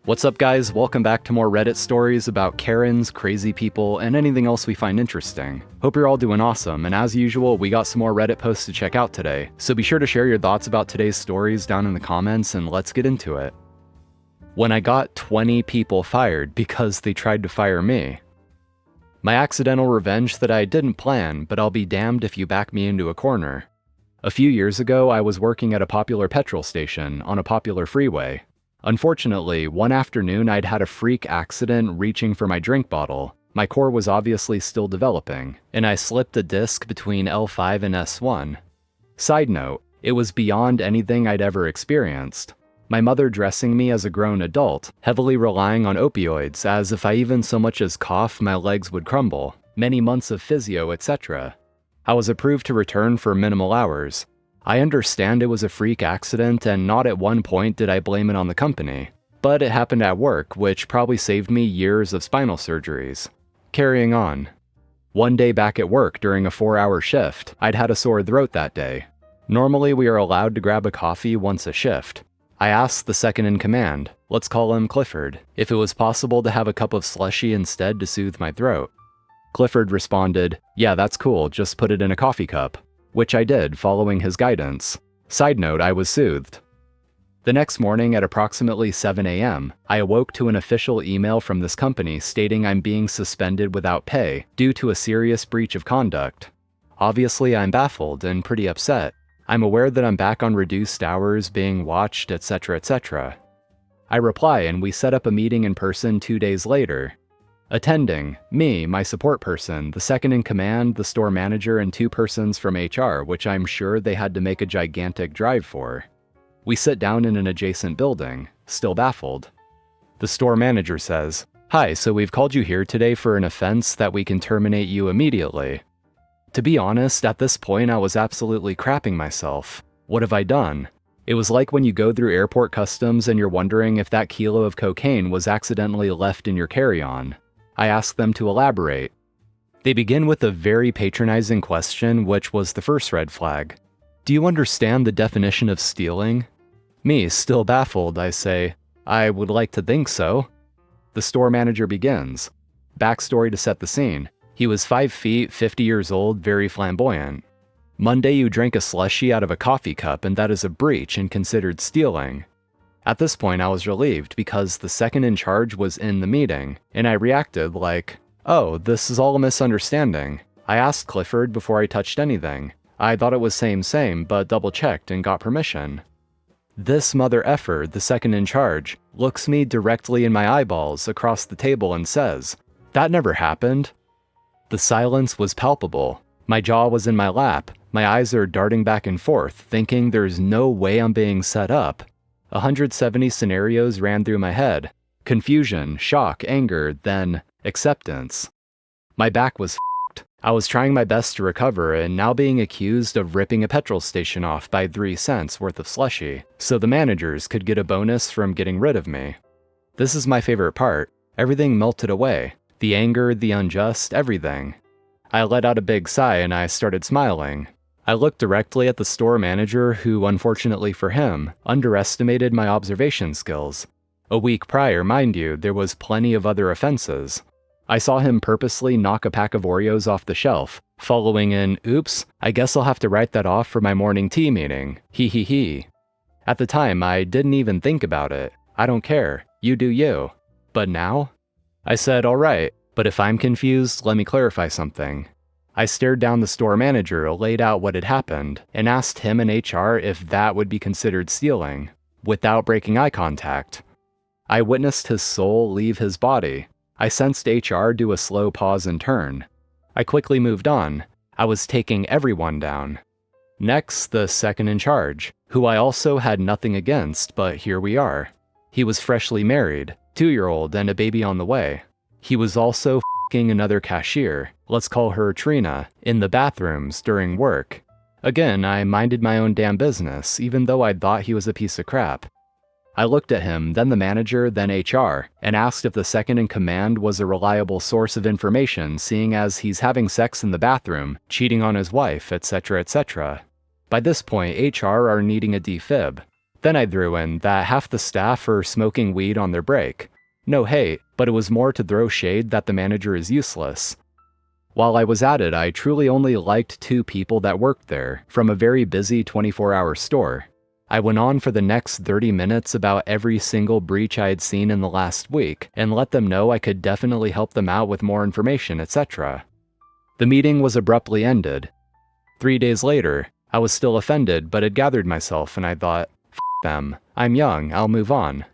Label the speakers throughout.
Speaker 1: What's up, guys? Welcome back to more Reddit stories about Karens, crazy people, and anything else we find interesting. Hope you're all doing awesome, and as usual, we got some more Reddit posts to check out today, so be sure to share your thoughts about today's stories down in the comments, and let's get into it. When I got 20 people fired because they tried to fire me. My accidental revenge that I didn't plan, but I'll be damned if you back me into a corner. A few years ago, I was working at a popular petrol station on a popular freeway. Unfortunately, one afternoon I'd had a freak accident reaching for my drink bottle. My core was obviously still developing, and I slipped a disc between L5 and S1. Side note, it was beyond anything I'd ever experienced. My mother dressing me as a grown adult, heavily relying on opioids as if I even so much as cough my legs would crumble, many months of physio, etc. I was approved to return for minimal hours. I understand it was a freak accident and not at one point did I blame it on the company, but it happened at work, which probably saved me years of spinal surgeries. Carrying on. One day back at work during a 4-hour shift, I'd had a sore throat that day. Normally we are allowed to grab a coffee once a shift. I asked the second in command, let's call him Clifford, if it was possible to have a cup of slushy instead to soothe my throat. Clifford responded, yeah, that's cool, just put it in a coffee cup. Which I did, following his guidance. Side note, I was soothed. The next morning at approximately 7 a.m., I awoke to an official email from this company stating I'm being suspended without pay due to a serious breach of conduct. Obviously, I'm baffled and pretty upset. I'm aware that I'm back on reduced hours, being watched, etc., etc. I reply and we set up a meeting in person 2 days later. Attending, me, my support person, the second in command, the store manager, and 2 persons from HR, which I'm sure they had to make a gigantic drive for. We sit down in an adjacent building, still baffled. The store manager says, hi, so we've called you here today for an offense that we can terminate you immediately. To be honest, at this point I was absolutely crapping myself. What have I done? It was like when you go through airport customs and you're wondering if that kilo of cocaine was accidentally left in your carry-on. I ask them to elaborate. They begin with a very patronizing question, which was the first red flag. Do you understand the definition of stealing? Me, still baffled, I say, I would like to think so. The store manager begins. Backstory to set the scene. He was 5 feet, 50 years old, very flamboyant. Monday you drank a slushie out of a coffee cup and that is a breach and considered stealing. At this point, I was relieved because the second in charge was in the meeting, and I reacted like, oh, this is all a misunderstanding. I asked Clifford before I touched anything. I thought it was same, but double-checked and got permission. This mother effer, the second in charge, looks me directly in my eyeballs across the table and says, that never happened. The silence was palpable. My jaw was in my lap. My eyes are darting back and forth, thinking there's no way I'm being set up. 170 scenarios ran through my head. Confusion, shock, anger, then acceptance. My back was f***ed. I was trying my best to recover and now being accused of ripping a petrol station off by 3 cents worth of slushy, so the managers could get a bonus from getting rid of me. This is my favorite part. Everything melted away. The anger, the unjust, everything. I let out a big sigh and I started smiling. I looked directly at the store manager who, unfortunately for him, underestimated my observation skills. A week prior, mind you, there was plenty of other offenses. I saw him purposely knock a pack of Oreos off the shelf, following in, oops, I guess I'll have to write that off for my morning tea meeting, he. At the time, I didn't even think about it. I don't care, you do you. But now? I said, alright, but if I'm confused, let me clarify something. I stared down the store manager, laid out what had happened, and asked him and HR if that would be considered stealing, without breaking eye contact. I witnessed his soul leave his body. I sensed HR do a slow pause and turn. I quickly moved on. I was taking everyone down. Next, the second in charge, who I also had nothing against, but here we are. He was freshly married, 2-year-old and a baby on the way. He was also f***ing another cashier, let's call her Trina, in the bathrooms during work. Again, I minded my own damn business, even though I thought he was a piece of crap. I looked at him, then the manager, then HR, and asked if the second in command was a reliable source of information, seeing as he's having sex in the bathroom, cheating on his wife, etc., etc. By this point, HR are needing a defib. Then I threw in that half the staff are smoking weed on their break. No hate, but it was more to throw shade that the manager is useless. While I was at it, I truly only liked 2 people that worked there, from a very busy 24-hour store. I went on for the next 30 minutes about every single breach I had seen in the last week, and let them know I could definitely help them out with more information, etc. The meeting was abruptly ended. 3 days later, I was still offended, but had gathered myself and I thought, F them, I'm young, I'll move on.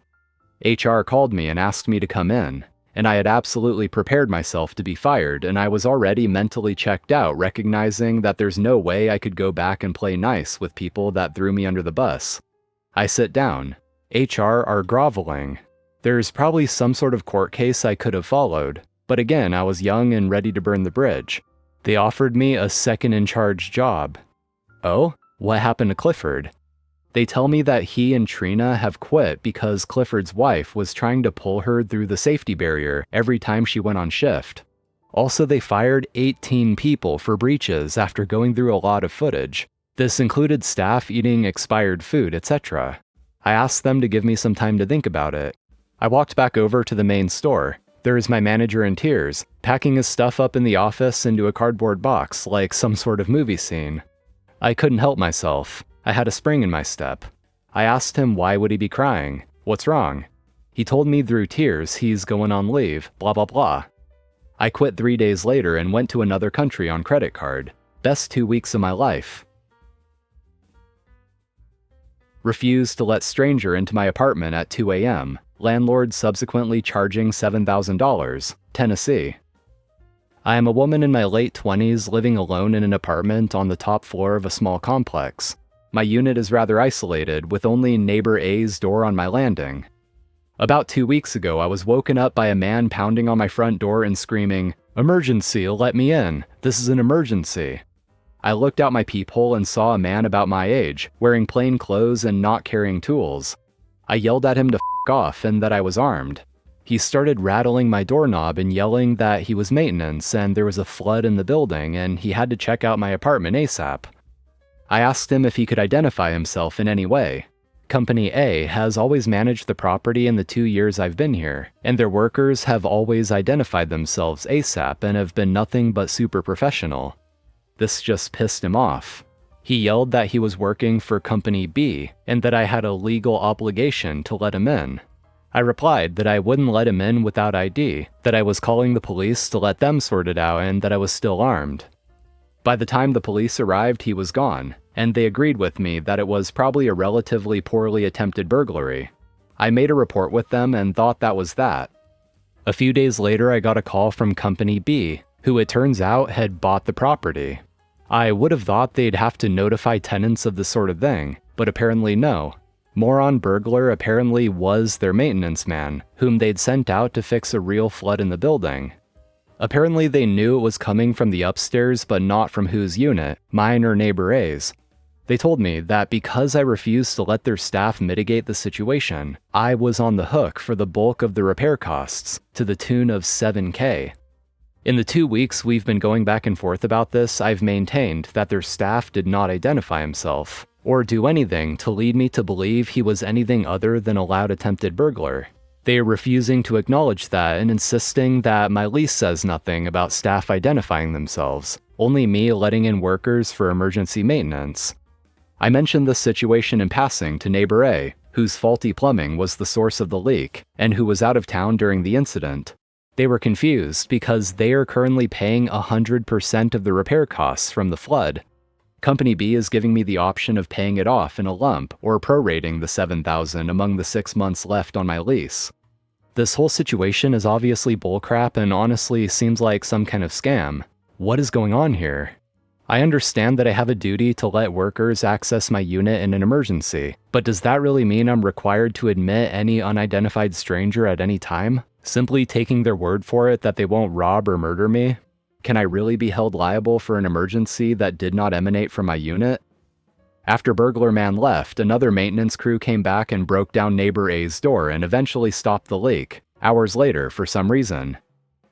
Speaker 1: HR called me and asked me to come in, and I had absolutely prepared myself to be fired, and I was already mentally checked out, recognizing that there's no way I could go back and play nice with people that threw me under the bus. I sit down. HR are groveling. There's probably some sort of court case I could have followed, but again, I was young and ready to burn the bridge. They offered me a second-in-charge job. Oh? What happened to Clifford? They tell me that he and Trina have quit because Clifford's wife was trying to pull her through the safety barrier every time she went on shift. Also, they fired 18 people for breaches after going through a lot of footage. This included staff eating expired food, etc. I asked them to give me some time to think about it. I walked back over to the main store. There's my manager in tears, packing his stuff up in the office into a cardboard box like some sort of movie scene. I couldn't help myself. I had a spring in my step. I asked him why would he be crying? What's wrong? He told me through tears he's going on leave, blah blah blah. I quit 3 days later and went to another country on credit card. Best 2 weeks of my life. Refused to let stranger into my apartment at 2 a.m. Landlord subsequently charging $7,000. Tennessee. I am a woman in my late 20s living alone in an apartment on the top floor of a small complex. My unit is rather isolated, with only neighbor A's door on my landing. About 2 weeks ago, I was woken up by a man pounding on my front door and screaming, "Emergency, let me in. This is an emergency." I looked out my peephole and saw a man about my age, wearing plain clothes and not carrying tools. I yelled at him to f*** off and that I was armed. He started rattling my doorknob and yelling that he was maintenance and there was a flood in the building and he had to check out my apartment ASAP. I asked him if he could identify himself in any way. Company A has always managed the property in the 2 years I've been here, and their workers have always identified themselves ASAP and have been nothing but super professional. This just pissed him off. He yelled that he was working for Company B and that I had a legal obligation to let him in. I replied that I wouldn't let him in without ID, that I was calling the police to let them sort it out, and that I was still armed. By the time the police arrived, he was gone, and they agreed with me that it was probably a relatively poorly attempted burglary. I made a report with them and thought that was that. A few days later, I got a call from Company B, who it turns out had bought the property. I would have thought they'd have to notify tenants of this sort of thing, but apparently no. Moron burglar apparently was their maintenance man, whom they'd sent out to fix a real flood in the building. Apparently they knew it was coming from the upstairs but not from whose unit, mine or neighbor A's. They told me that because I refused to let their staff mitigate the situation, I was on the hook for the bulk of the repair costs, to the tune of $7,000. In the 2 weeks we've been going back and forth about this, I've maintained that their staff did not identify himself, or do anything to lead me to believe he was anything other than a loud attempted burglar. They are refusing to acknowledge that and insisting that my lease says nothing about staff identifying themselves, only me letting in workers for emergency maintenance. I mentioned this situation in passing to neighbor A, whose faulty plumbing was the source of the leak, and who was out of town during the incident. They were confused because they are currently paying 100% of the repair costs from the flood. Company B is giving me the option of paying it off in a lump or prorating the $7,000 among the 6 months left on my lease. This whole situation is obviously bullcrap and honestly seems like some kind of scam. What is going on here? I understand that I have a duty to let workers access my unit in an emergency, but does that really mean I'm required to admit any unidentified stranger at any time? Simply taking their word for it that they won't rob or murder me? Can I really be held liable for an emergency that did not emanate from my unit? After Burglar Man left, another maintenance crew came back and broke down neighbor A's door and eventually stopped the leak, hours later for some reason.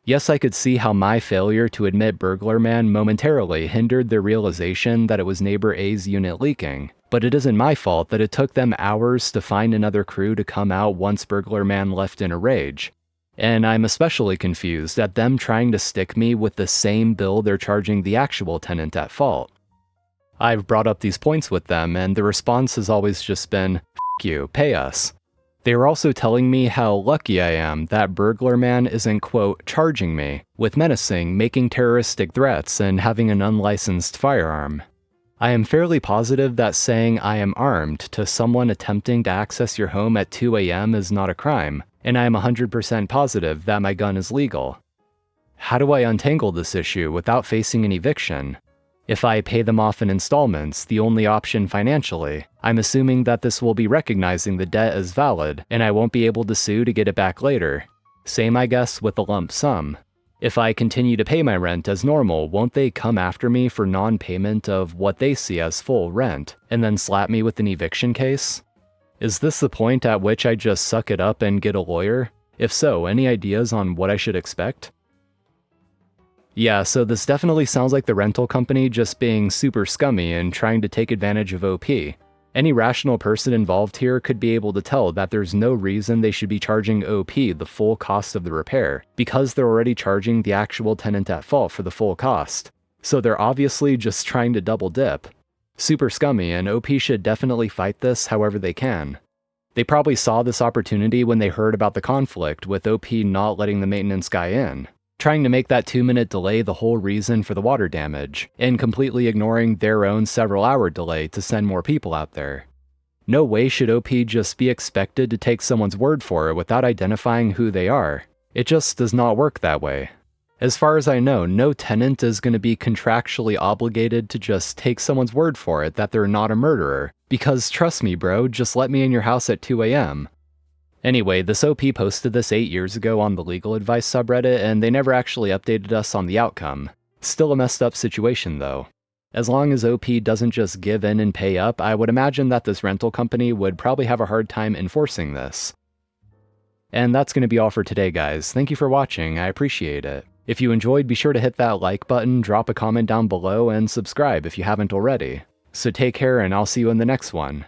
Speaker 1: Yes, I could see how my failure to admit Burglar Man momentarily hindered their realization that it was neighbor A's unit leaking, But it isn't my fault that it took them hours to find another crew to come out once Burglar Man left in a rage. And I'm especially confused at them trying to stick me with the same bill they're charging the actual tenant at fault. I've brought up these points with them, and the response has always just been, "F you, pay us." They were also telling me how lucky I am that Burglar Man isn't, quote, charging me with menacing, making terroristic threats, and having an unlicensed firearm. I am fairly positive that saying I am armed to someone attempting to access your home at 2 a.m. is not a crime, and I am 100% positive that my gun is legal. How do I untangle this issue without facing an eviction? If I pay them off in installments, the only option financially, I'm assuming that this will be recognizing the debt as valid, and I won't be able to sue to get it back later. Same, I guess, with the lump sum. If I continue to pay my rent as normal, won't they come after me for non-payment of what they see as full rent, and then slap me with an eviction case? Is this the point at which I just suck it up and get a lawyer? If so, any ideas on what I should expect? Yeah, so this definitely sounds like the rental company just being super scummy and trying to take advantage of OP. Any rational person involved here could be able to tell that there's no reason they should be charging OP the full cost of the repair, because they're already charging the actual tenant at fault for the full cost. So they're obviously just trying to double dip. Super scummy, and OP should definitely fight this however they can. They probably saw this opportunity when they heard about the conflict with OP not letting the maintenance guy in, trying to make that 2-minute delay the whole reason for the water damage, and completely ignoring their own several-hour delay to send more people out there. No way should OP just be expected to take someone's word for it without identifying who they are. It just does not work that way. As far as I know, no tenant is going to be contractually obligated to just take someone's word for it that they're not a murderer, because trust me bro, just let me in your house at 2 a.m. Anyway, this OP posted this 8 years ago on the legal advice subreddit, and they never actually updated us on the outcome. Still a messed up situation though. As long as OP doesn't just give in and pay up, I would imagine that this rental company would probably have a hard time enforcing this. And that's going to be all for today guys, thank you for watching, I appreciate it. If you enjoyed, be sure to hit that like button, drop a comment down below, and subscribe if you haven't already. So take care and I'll see you in the next one.